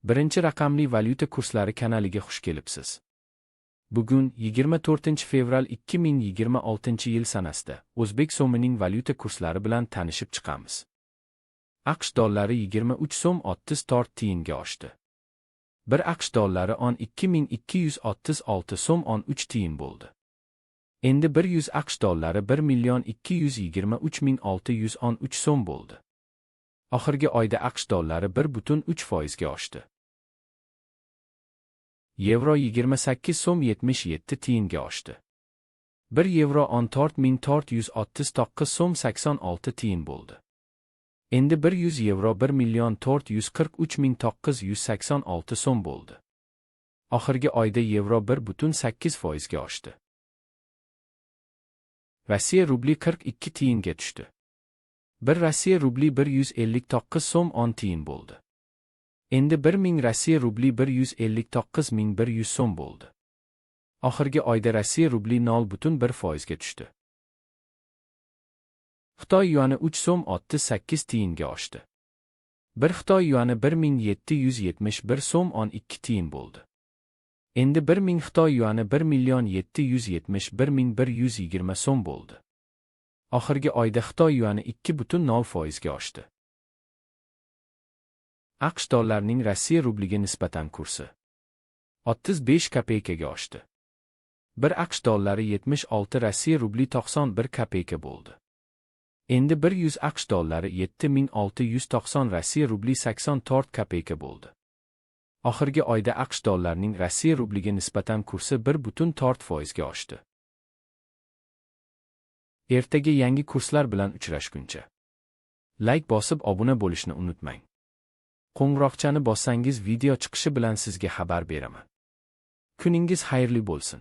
Birinchi raqamli valyuta kurslari kanaliga xush kelibsiz. Bugun 24-fevral 2026-yil sanasida O'zbek so'mining valyuta kurslari bilan tanishib chiqamiz. AQSh dollari 23 so'm 34 tiyinga oshdi. 1 AQSh dollari 2236 so'm 13 tiyin bo'ldi. Endi 100 AQSh dollari 1.223.613 so'm bo'ldi. Oxirgi oyda AQSh dollari 1.3% ga oshdi. Yevro 28 so'm 77 tiyinga oshdi. 1 yevro 14.439 so'm 86 tiyin bo'ldi. Endi 100 yevro 1.443.986 so'm bo'ldi. Oxirgi oyda yevro 1.8% ga oshdi. Rossiya rubli 42 tiyinga tushdi. 1 Rossiya rubli 159 so'm 10 tiyin bo'ldi. Endi 1000 Rossiya rubli 159.100 so'm bo'ldi. Oxirgi oyda Rossiya rubli 0.1% ga tushdi. Xitoy yuani 3 so'm 38 tiyinga oshdi. 1 Xitoy yuani 1771 so'm 12 tiyin bo'ldi. Endi 1000 Xitoy yuani 1.771.120 so'm bo'ldi. Oxirgi oyda Xitoy yuani 2.0% ga oshdi. AQSh dollarining Rossiya rubliga nisbatan kursi 35 kopeykaga oshdi. 1 AQSh dollari 76 Rossiya rubli 91 kopeyka bo'ldi. Endi 100 AQSh dollari 7690 Rossiya rubli 84 kopeyka bo'ldi. Oxirgi oyda AQSh dollarining Rossiya rubliga nisbatan kursi 1.4% ga oshdi. Ertaga yangi kurslar bilan uchrashguncha like bosib obuna bo'lishni unutmang. Qo'ng'iroqchani bossangiz video chiqishi bilan sizga xabar beraman. Kuningiz xayrli bo'lsin.